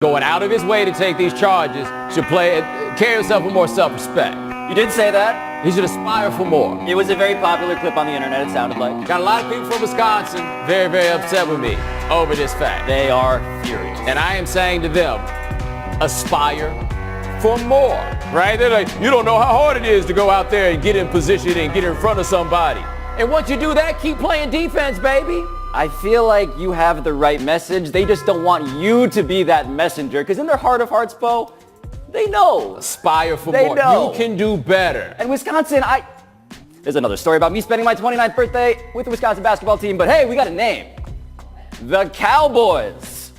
going out of his way to take these charges should carry himself with more self-respect. You did say that. He should aspire for more. It was a very popular clip on the internet, it sounded like. Got a lot of people from Wisconsin very, very upset with me over this fact. They are furious. And I am saying to them, aspire for more, right? They're like, you don't know how hard it is to go out there and get in position and get in front of somebody. And once you do that, keep playing defense, baby. I feel like you have the right message. They just don't want you to be that messenger. Because in their heart of hearts, Bo, they know. Aspire for more. Know. You can do better. And Wisconsin, there's another story about me spending my 29th birthday with the Wisconsin basketball team. But hey, we got a name. The Cowboys.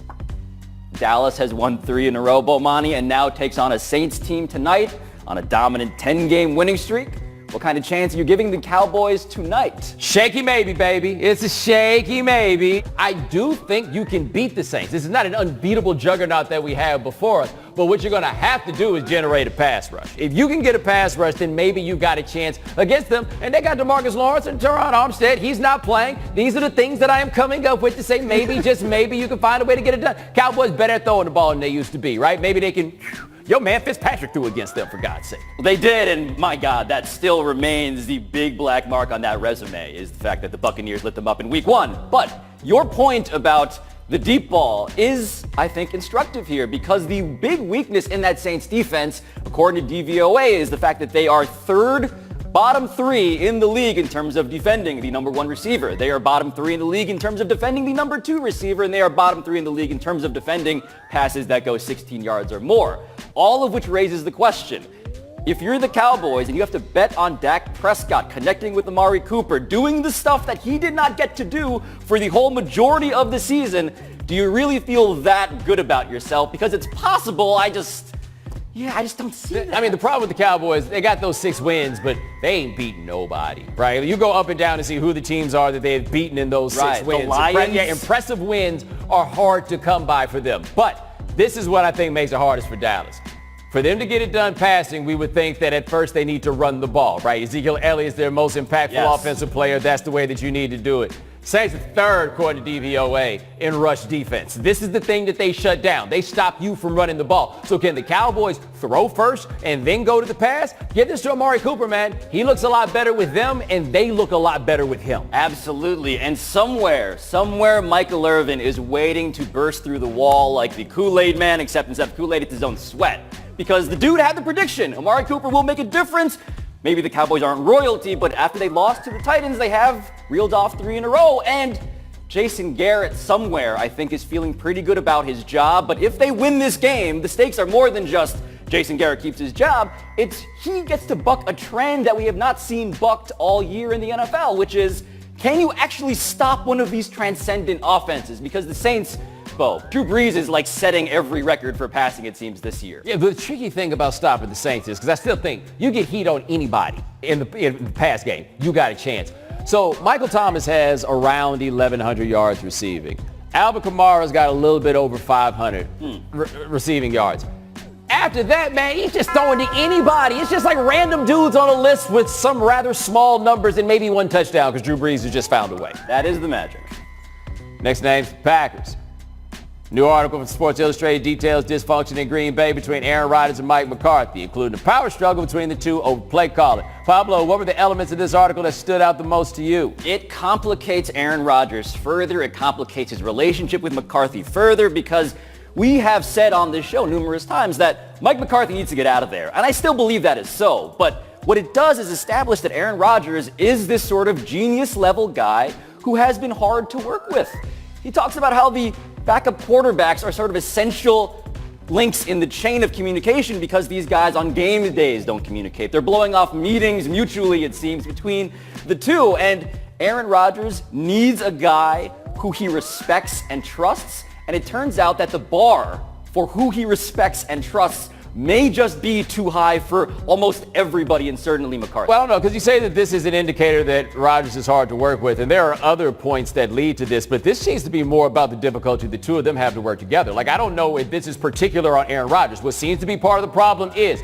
Dallas has won 3 in a row, Bomani, and now takes on a Saints team tonight on a dominant 10-game winning streak. What kind of chance are you giving the Cowboys tonight? Shaky maybe, baby. It's a shaky maybe. I do think you can beat the Saints. This is not an unbeatable juggernaut that we have before us, but what you're going to have to do is generate a pass rush. If you can get a pass rush, then maybe you got a chance against them. And they got DeMarcus Lawrence and Teron Armstead. He's not playing. These are the things that I am coming up with to say maybe, just maybe, you can find a way to get it done. Cowboys better at throwing the ball than they used to be, right? Maybe they can... Yo, man, Fitzpatrick threw against them, for God's sake. They did, and my God, that still remains the big black mark on that resume, is the fact that the Buccaneers lit them up in week 1. But your point about the deep ball is, I think, instructive here, because the big weakness in that Saints defense, according to DVOA, is the fact that they are bottom 3 in the league in terms of defending the number 1 receiver. They are bottom 3 in the league in terms of defending the number 2 receiver, and they are bottom 3 in the league in terms of defending passes that go 16 yards or more. All of which raises the question, if you're the Cowboys and you have to bet on Dak Prescott connecting with Amari Cooper, doing the stuff that he did not get to do for the whole majority of the season, do you really feel that good about yourself? Because it's possible, I just don't see that. I mean, the problem with the Cowboys, they got those 6 wins, but they ain't beating nobody, right? You go up and down and see who the teams are that they've beaten in those 6 wins. The Lions. Impressive wins are hard to come by for them. But this is what I think makes it hardest for Dallas. For them to get it done passing, we would think that at first they need to run the ball, right? Ezekiel Elliott's their most impactful offensive player. That's the way that you need to do it. Saints are 3rd, according to DVOA, in rush defense. This is the thing that they shut down. They stop you from running the ball. So can the Cowboys throw first and then go to the pass? Give this to Amari Cooper, man. He looks a lot better with them, and they look a lot better with him. Absolutely. And somewhere, Michael Irvin is waiting to burst through the wall like the Kool-Aid man, except instead of Kool-Aid, it's his own sweat. Because the dude had the prediction. Amari Cooper will make a difference. Maybe the Cowboys aren't royalty, but after they lost to the Titans, they have reeled off 3 in a row. And Jason Garrett somewhere, I think, is feeling pretty good about his job. But if they win this game, the stakes are more than just Jason Garrett keeps his job. It's he gets to buck a trend that we have not seen bucked all year in the NFL, which is, can you actually stop one of these transcendent offenses? Because the Saints... Drew Brees is like setting every record for passing, it seems, this year. Yeah, but the tricky thing about stopping the Saints is, because I still think you get heat on anybody in the pass game, you got a chance. So Michael Thomas has around 1,100 yards receiving. Alvin Kamara's got a little bit over 500 receiving yards. After that, man, he's just throwing to anybody. It's just like random dudes on a list with some rather small numbers and maybe 1 touchdown because Drew Brees has just found a way. That is the magic. Next name's Packers. New article from Sports Illustrated details dysfunction in Green Bay between Aaron Rodgers and Mike McCarthy, including a power struggle between the two over play calling. Pablo, what were the elements of this article that stood out the most to you? It complicates Aaron Rodgers further. It complicates his relationship with McCarthy further because we have said on this show numerous times that Mike McCarthy needs to get out of there. And I still believe that is so. But what it does is establish that Aaron Rodgers is this sort of genius level guy who has been hard to work with. He talks about how the backup quarterbacks are sort of essential links in the chain of communication because these guys on game days don't communicate. They're blowing off meetings mutually, it seems, between the two. And Aaron Rodgers needs a guy who he respects and trusts. And it turns out that the bar for who he respects and trusts may just be too high for almost everybody, and certainly McCarthy. Well, I don't know, because you say that this is an indicator that Rodgers is hard to work with, and there are other points that lead to this, but this seems to be more about the difficulty the two of them have to work together. Like, I don't know if this is particular on Aaron Rodgers. What seems to be part of the problem is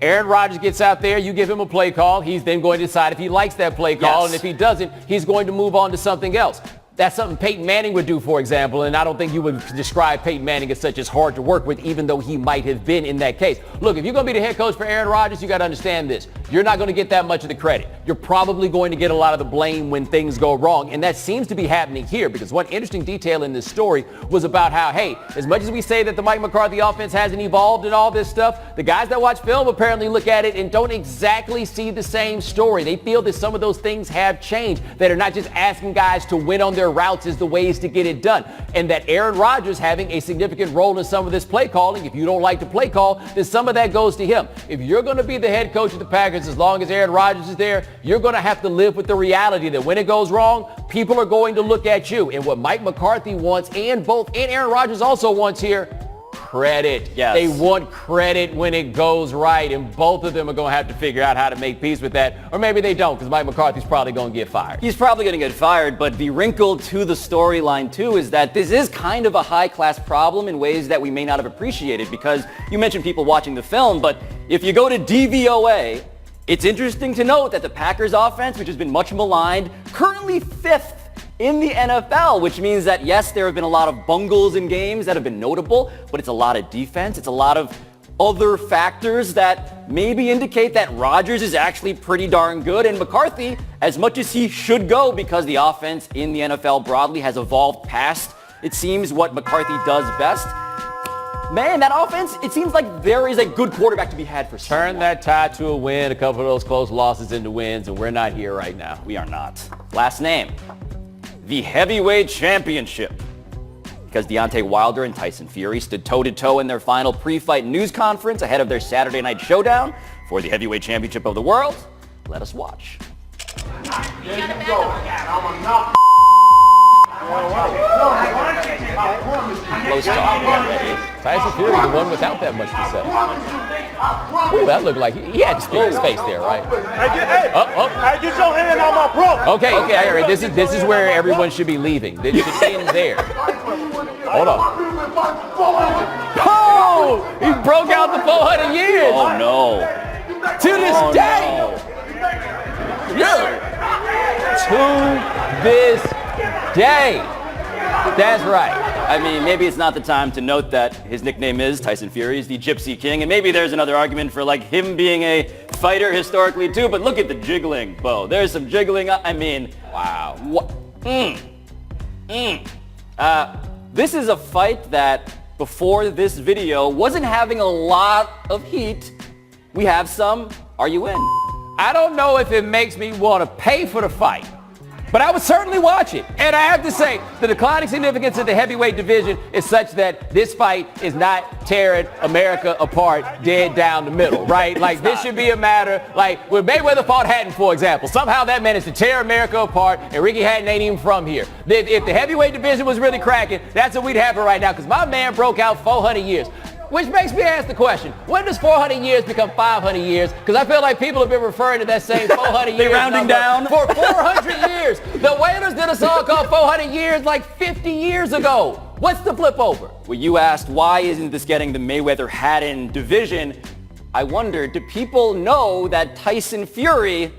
Aaron Rodgers gets out there, you give him a play call, he's then going to decide if he likes that play call, and if he doesn't, he's going to move on to something else. That's something Peyton Manning would do, for example, and I don't think you would describe Peyton Manning as such as hard to work with, even though he might have been in that case. Look, if you're going to be the head coach for Aaron Rodgers, you got to understand this. You're not going to get that much of the credit. You're probably going to get a lot of the blame when things go wrong, and that seems to be happening here, because one interesting detail in this story was about how, hey, as much as we say that the Mike McCarthy offense hasn't evolved and all this stuff, the guys that watch film apparently look at it and don't exactly see the same story. They feel that some of those things have changed, that are not just asking guys to win on their routes is the ways to get it done. And that Aaron Rodgers having a significant role in some of this play calling, if you don't like the play call, then some of that goes to him. If you're going to be the head coach of the Packers, as long as Aaron Rodgers is there, you're going to have to live with the reality that when it goes wrong, people are going to look at you. And what Mike McCarthy wants, and Aaron Rodgers also wants here, credit. Yes. They want credit when it goes right, and both of them are going to have to figure out how to make peace with that. Or maybe they don't, because Mike McCarthy's probably going to get fired. He's probably going to get fired, but the wrinkle to the storyline, too, is that this is kind of a high-class problem in ways that we may not have appreciated, because you mentioned people watching the film, but if you go to DVOA, it's interesting to note that the Packers offense, which has been much maligned, currently 5th in the NFL, which means that, yes, there have been a lot of bungles in games that have been notable, but it's a lot of defense. It's a lot of other factors that maybe indicate that Rodgers is actually pretty darn good. And McCarthy, as much as he should go because the offense in the NFL broadly has evolved past, it seems, what McCarthy does best. Man, that offense, it seems like there is a good quarterback to be had for someone. Turn that tie to a win, a couple of those close losses into wins, and we're not here right now. We are not. Last name. The heavyweight championship. Because Deontay Wilder and Tyson Fury stood toe-to-toe in their final pre-fight news conference ahead of their Saturday night showdown for the heavyweight championship of the world. Let us watch. There you go. Close talk. Get ready. Tyson Fury, the one without that much to say. Ooh, that looked like he had to split his face there, right? Hey, get your hand on my bro. Okay, Harry, this is where everyone should be leaving. This should end there. Hold on. Oh! He broke out the 400 years. Oh, no. To this day. No. To this day. That's right. I mean, maybe it's not the time to note that his nickname is Tyson Fury, is the Gypsy King, and maybe there's another argument for like him being a fighter historically too, but look at the jiggling, Bo. There's some jiggling. I mean, wow. What? This is a fight that before this video wasn't having a lot of heat. We have some. Are you in? I don't know if it makes me want to pay for the fight, but I would certainly watch it. And I have to say, the declining significance of the heavyweight division is such that this fight is not tearing America apart dead down the middle, right? Like, this should be a matter, like, when Mayweather fought Hatton, for example, somehow that managed to tear America apart, and Ricky Hatton ain't even from here. If the heavyweight division was really cracking, that's what we'd have right now, because my man broke out 400 years. Which makes me ask the question, when does 400 years become 500 years? Because I feel like people have been referring to that same 400 years. They're rounding down. For 400 years. The Whalers did a song called 400 Years like 50 years ago. What's the flip over? Well, you asked, why isn't this getting the Mayweather-Hatton division? I wonder, do people know that Tyson Fury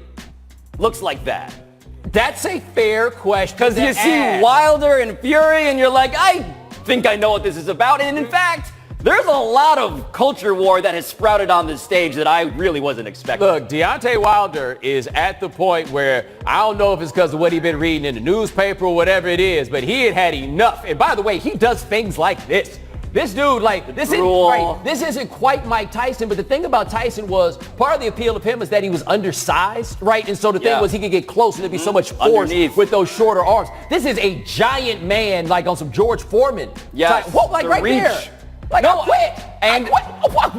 looks like that? That's a fair question. Because you see Wilder and Fury and you're like, I think I know what this is about. And in fact, there's a lot of culture war that has sprouted on this stage that I really wasn't expecting. Look, Deontay Wilder is at the point where I don't know if it's because of what he's been reading in the newspaper or whatever it is, but he had enough. And by the way, he does things like this. This dude, like, this isn't quite Mike Tyson, but the thing about Tyson was, part of the appeal of him is that he was undersized, right? And so the thing was he could get close and there'd be so much force with those shorter arms. This is a giant man, like on some George Foreman. Yeah. Whoa, like right there. Like, no, I quit. And what?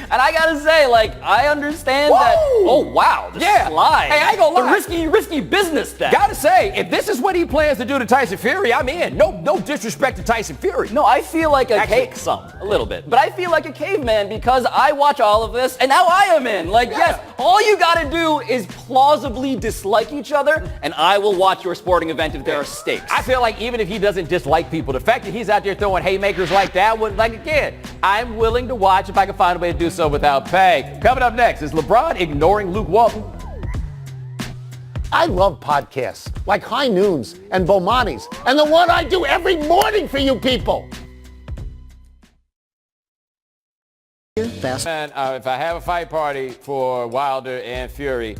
And I gotta say, like, I understand that. Oh wow, the slide. Hey, I ain't gonna lie. The risky business thing. Gotta say, if this is what he plans to do to Tyson Fury, I'm in. No disrespect to Tyson Fury. No, I feel like a little bit, but I feel like a caveman because I watch all of this and now I am in. Like, yes, all you gotta do is plausibly dislike each other, and I will watch your sporting event if there are stakes. I feel like even if he doesn't dislike people, the fact that he's out there throwing haymakers like that would, like, again, I'm willing to watch if I can find a way to do so without pay. Coming up next, is LeBron ignoring Luke Walton? I love podcasts like High Noons and Bomani's and the one I do every morning for you people. Man, if I have a fight party for Wilder and Fury,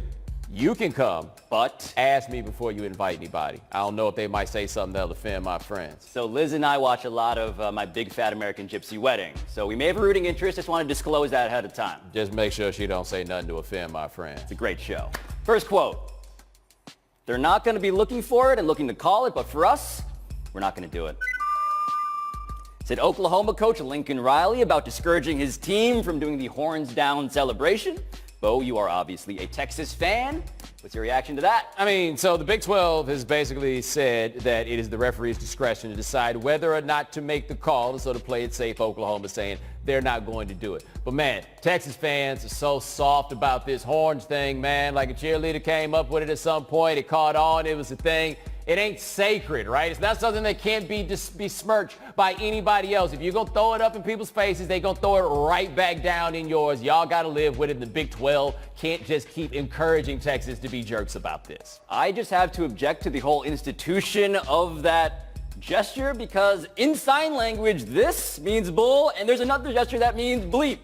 you can come, But ask me before you invite anybody. I don't know if they might say something that'll offend my friends. so Liz and I watch a lot of My Big Fat American Gypsy Wedding. So we may have a rooting interest. Just want to disclose that ahead of time. Just make sure she don't say nothing to offend my friends. It's a great show. First quote. They're not going to be looking for it and looking to call it, but for us, we're not going to do it. Said Oklahoma coach Lincoln Riley about discouraging his team from doing the horns down celebration. Bo, you are obviously a Texas fan. What's your reaction to that? I mean, so the Big 12 has basically said that it is the referee's discretion to decide whether or not to make the call to sort of play it safe. Oklahoma saying they're not going to do it. But man, Texas fans are so soft about this horns thing, man. Like a cheerleader came up with it at some point. It caught on. It was a thing. It ain't sacred, right? It's not something that can't be besmirched by anybody else. If you're going to throw it up in people's faces, they're going to throw it right back down in yours. Y'all got to live with it. The Big 12 can't just keep encouraging Texas to be jerks about this. I just have to object to the whole institution of that gesture because in sign language, this means bull, and there's another gesture that means bleep.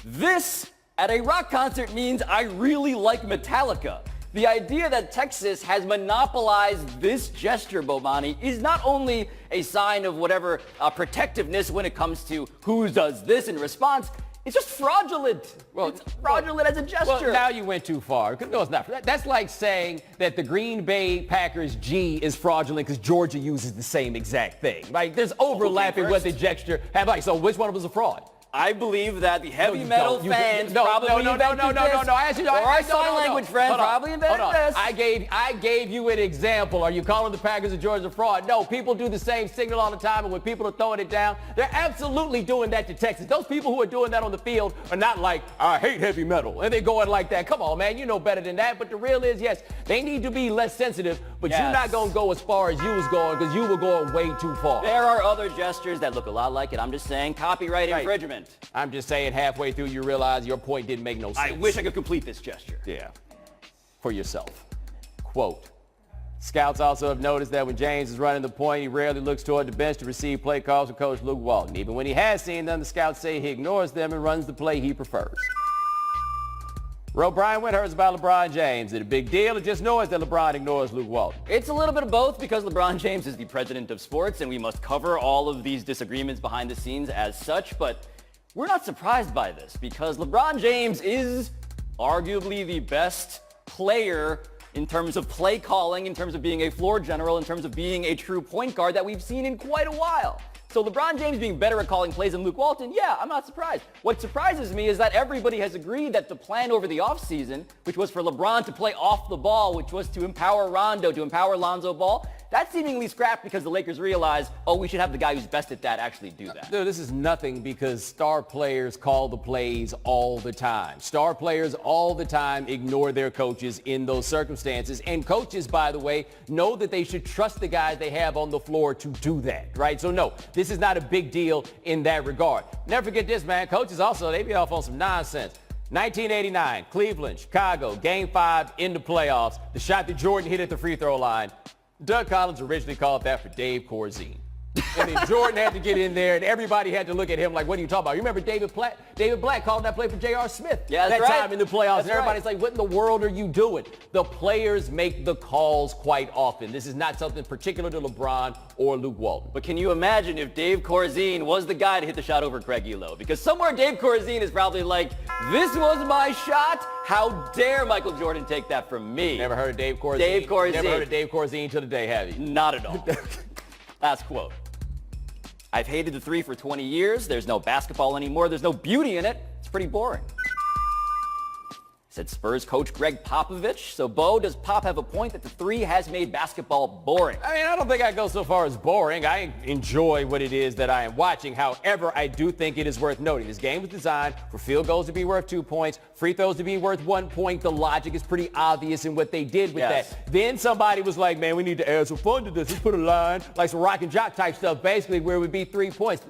This at a rock concert means I really like Metallica. The idea that Texas has monopolized this gesture, Bomani, is not only a sign of whatever protectiveness when it comes to who does this in response, it's just fraudulent. It's fraudulent as a gesture. Well, now you went too far. No, it's not. That's like saying that the Green Bay Packers G is fraudulent because Georgia uses the same exact thing. Like, there's overlapping with the gesture. So which one was a fraud? I believe that the heavy metal fans probably invented this. I asked you, or our sign language friend probably invented this. I gave you an example. Are you calling the Packers of Georgia fraud? No, people do the same signal all the time, and when people are throwing it down, they're absolutely doing that to Texas. Those people who are doing that on the field are not like, I hate heavy metal, and they're going like that. Come on, man, you know better than that. But the real is, yes, they need to be less sensitive, but you're not going to go as far as you was going because you were going way too far. There are other gestures that look a lot like it. I'm just saying copyright infringement. I'm just saying halfway through you realize your point didn't make no sense. I wish I could complete this gesture. Yeah, for yourself. Quote, scouts also have noticed that when James is running the point, he rarely looks toward the bench to receive play calls from Coach Luke Walton. Even when he has seen them, the scouts say he ignores them and runs the play he prefers. Wrote Brian Windhurst about LeBron James. Is it a big deal or just noise that LeBron ignores Luke Walton? It's a little bit of both because LeBron James is the president of sports and we must cover all of these disagreements behind the scenes as such, but we're not surprised by this because LeBron James is arguably the best player in terms of play calling, in terms of being a floor general, in terms of being a true point guard that we've seen in quite a while. So LeBron James being better at calling plays than Luke Walton, yeah, I'm not surprised. What surprises me is that everybody has agreed that the plan over the offseason, which was for LeBron to play off the ball, which was to empower Rondo, to empower Lonzo Ball, that seemingly scrapped because the Lakers realized, we should have the guy who's best at that actually do that. Dude, this is nothing because star players call the plays all the time. Star players all the time ignore their coaches in those circumstances. And coaches, by the way, know that they should trust the guys they have on the floor to do that, right? So no, this is not a big deal in that regard. Never forget this, man. Coaches also, they be off on some nonsense. 1989, Cleveland, Chicago, Game 5 in the playoffs. The shot that Jordan hit at the free throw line. Doug Collins originally called that for Dave Corzine. And then Jordan had to get in there, and everybody had to look at him like, what are you talking about? You remember David Black called that play for J.R. Smith time in the playoffs. And everybody's like, what in the world are you doing? The players make the calls quite often. This is not something particular to LeBron or Luke Walton. But can you imagine if Dave Corzine was the guy to hit the shot over Craig Elo? Because somewhere Dave Corzine is probably like, this was my shot. How dare Michael Jordan take that from me? Never heard of Dave Corzine? Dave Corzine. Never heard of Dave Corzine till today, have you? Not at all. Last quote. I've hated the three for 20 years. There's no basketball anymore. There's no beauty in it. It's pretty boring. Said Spurs coach Greg Popovich. So, Bo, does Pop have a point that the three has made basketball boring? I mean, I don't think I go so far as boring. I enjoy what it is that I am watching. However, I do think it is worth noting. This game was designed for field goals to be worth 2 points, free throws to be worth 1 point. The logic is pretty obvious in what they did with that. Then somebody was like, man, we need to add some fun to this. Let's put a line, like some rock and jock type stuff, basically, where it would be 3 points.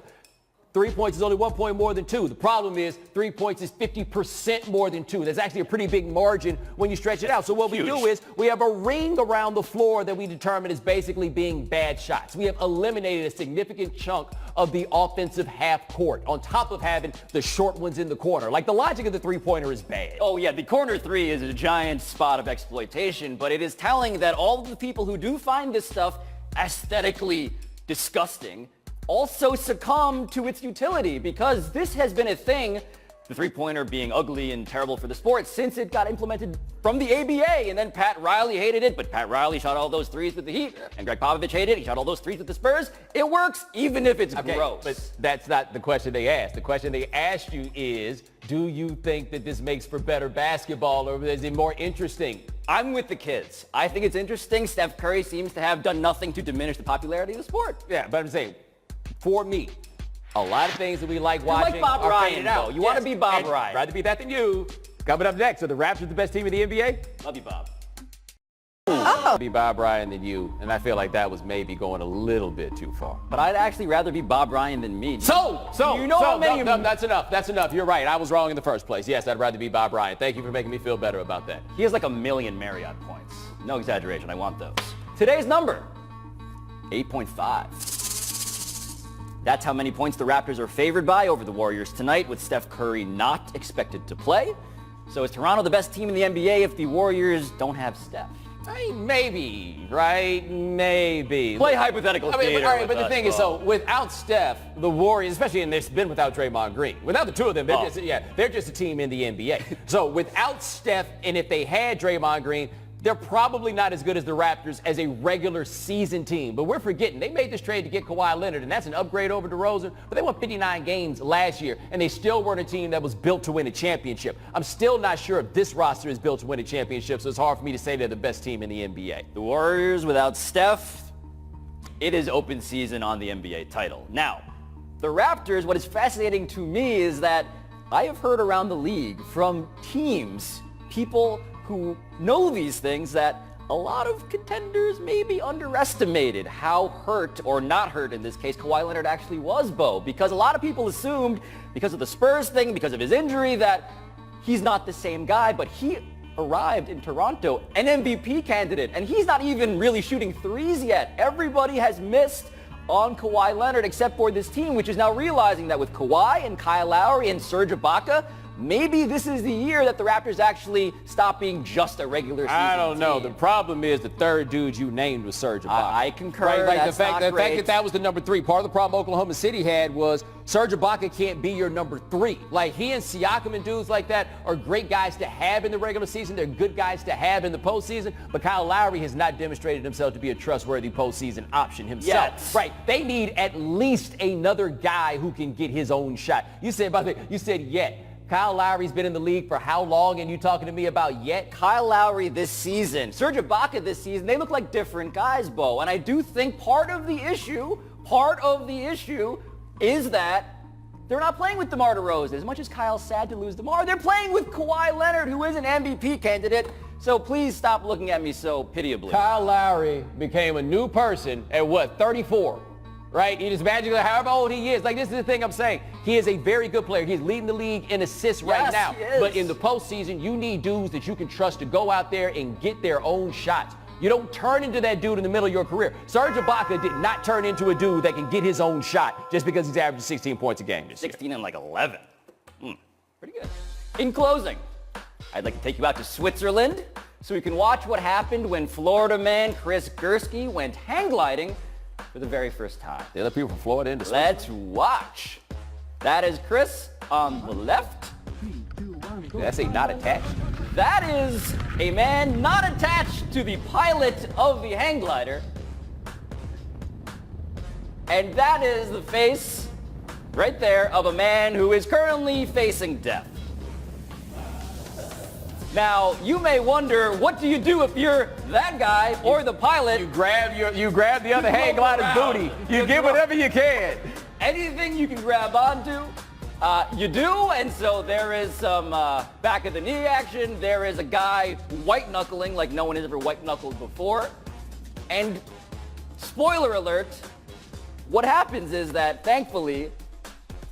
3 points is only 1 point more than 2. The problem is 3 points is 50% more than 2. That's actually a pretty big margin when you stretch it out. So what we do is we have a ring around the floor that we determine is basically being bad shots. We have eliminated a significant chunk of the offensive half court on top of having the short ones in the corner. Like, the logic of the three-pointer is bad. Oh yeah, the corner three is a giant spot of exploitation, but it is telling that all of the people who do find this stuff aesthetically disgusting also succumb to its utility, because this has been a thing, the three-pointer being ugly and terrible for the sport, since it got implemented from the ABA. And then Pat Riley hated it, but Pat Riley shot all those threes with the Heat, and Greg Popovich hated it. He shot all those threes with the Spurs. It works even if it's gross. But that's not the question they asked. The question they asked you is, do you think that this makes for better basketball, or is it more interesting? I'm with the kids. I think it's interesting. Steph Curry seems to have done nothing to diminish the popularity of the sport. Yeah, but I'm saying, for me, a lot of things that we like watching. You like Bob are Ryan, fading though. out. You want to be Bob Ryan. I'd rather be that than you. Coming up next, are the Raptors the best team in the NBA? Love you, Bob. Be Bob Ryan than you, and I feel like that was maybe going a little bit too far. But I'd actually rather be Bob Ryan than me. That's enough. That's enough. You're right. I was wrong in the first place. Yes, I'd rather be Bob Ryan. Thank you for making me feel better about that. He has like 1 million Marriott points. No exaggeration. I want those. Today's number, 8.5. That's how many points the Raptors are favored by over the Warriors tonight, with Steph Curry not expected to play. So is Toronto the best team in the NBA if the Warriors don't have Steph? Maybe, right? Maybe. Play hypothetical theater. All right, but the thing is, so without Steph, the Warriors, especially, and it's been without Draymond Green. Without the two of them, they're just a team in the NBA. So without Steph, and if they had Draymond Green, they're probably not as good as the Raptors as a regular season team. But we're forgetting, they made this trade to get Kawhi Leonard, and that's an upgrade over DeRozan. But they won 59 games last year, and they still weren't a team that was built to win a championship. I'm still not sure if this roster is built to win a championship, so it's hard for me to say they're the best team in the NBA. The Warriors without Steph, it is open season on the NBA title. Now, the Raptors, what is fascinating to me is that I have heard around the league from teams, people who know these things, that a lot of contenders maybe underestimated how hurt, or not hurt in this case, Kawhi Leonard actually was, Bo. Because a lot of people assumed, because of the Spurs thing, because of his injury, that he's not the same guy. But he arrived in Toronto, an MVP candidate, and he's not even really shooting threes yet. Everybody has missed on Kawhi Leonard except for this team, which is now realizing that with Kawhi and Kyle Lowry and Serge Ibaka, maybe this is the year that the Raptors actually stop being just a regular season I don't know. team. The problem is the third dude you named was Serge Ibaka. I concur. Right? Like That's the fact not great. that was the number 3. Part of the problem Oklahoma City had was Serge Ibaka can't be your number 3. Like, he and Siakam and dudes like that are great guys to have in the regular season. They're good guys to have in the postseason. But Kyle Lowry has not demonstrated himself to be a trustworthy postseason option himself. Yes. Right. They need at least another guy who can get his own shot. You said, by the way, you said yet. Kyle Lowry's been in the league for how long, and you talking to me about yet? Kyle Lowry this season, Serge Ibaka this season, they look like different guys, Bo. And I do think part of the issue is that they're not playing with DeMar DeRozan. As much as Kyle's sad to lose DeMar, they're playing with Kawhi Leonard, who is an MVP candidate. So please stop looking at me so pitiably. Kyle Lowry became a new person at 34? Right? You just imagine however old he is. Like, this is the thing I'm saying. He is a very good player. He's leading the league in assists right now. He is. But in the postseason, you need dudes that you can trust to go out there and get their own shots. You don't turn into that dude in the middle of your career. Serge Ibaka did not turn into a dude that can get his own shot just because he's averaging 16 points a game this 16 and like 11. Pretty good. In closing, I'd like to take you out to Switzerland so we can watch what happened when Florida man Chris Gursky went hang gliding for the very first time. The other people from Florida into Let's watch. That is Chris on the left. That's a not attached. That is a man not attached to the pilot of the hang glider. And that is the face right there of a man who is currently facing death. Now, you may wonder, what do you do if you're that guy or the pilot? You grab the other hang glider's booty. You get whatever you can. Anything you can grab onto, you do. And so there is some back of the knee action. There is a guy white knuckling like no one has ever white knuckled before. And spoiler alert, what happens is that thankfully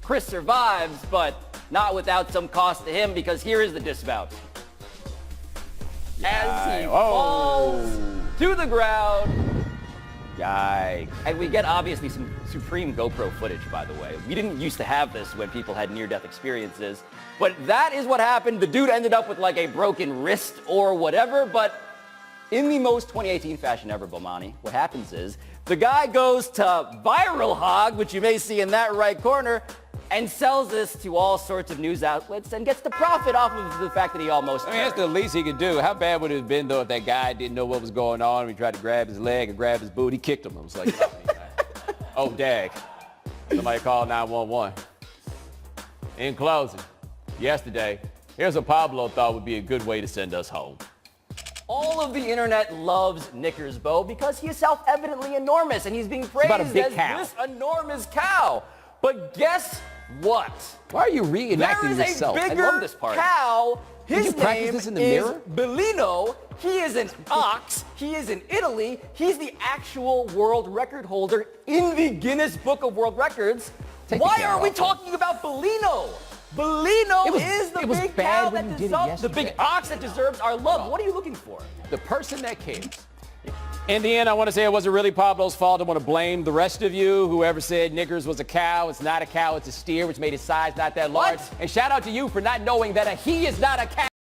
Chris survives, but not without some cost to him, because here is the dismount. As he falls to the ground. Yikes. And we get obviously some supreme GoPro footage, by the way. We didn't used to have this when people had near-death experiences, but that is what happened. The dude ended up with like a broken wrist or whatever, but in the most 2018 fashion ever, Bomani, what happens is the guy goes to Viral Hog, which you may see in that right corner, and sells this to all sorts of news outlets and gets the profit off of the fact that he almost That's the least he could do. How bad would it have been, though, if that guy didn't know what was going on? He tried to grab his leg and grab his boot. He kicked him. It was like, oh, dag. Somebody call 911. In closing, yesterday, here's what Pablo thought would be a good way to send us home. All of the internet loves Knickers Bo because he is self-evidently enormous and he's being praised about a big as cow. this enormous cow. But guess what? Why are you reenacting There is yourself? a bigger I love this part. cow. Did His you practice name this in the is mirror? Bellino. He is an ox. He is in Italy. He's the actual world record holder in the Guinness Book of World Records. Take the Why camera are we off. talking about Bellino? Bellino is the big cow that deserves, the big ox that deserves our love. What are you looking for? The person that cares. In the end, I want to say it wasn't really Pablo's fault. I want to blame the rest of you. Whoever said Knickers was a cow, it's not a cow, it's a steer, which made his size not that large. What? And shout out to you for not knowing that a he is not a cow.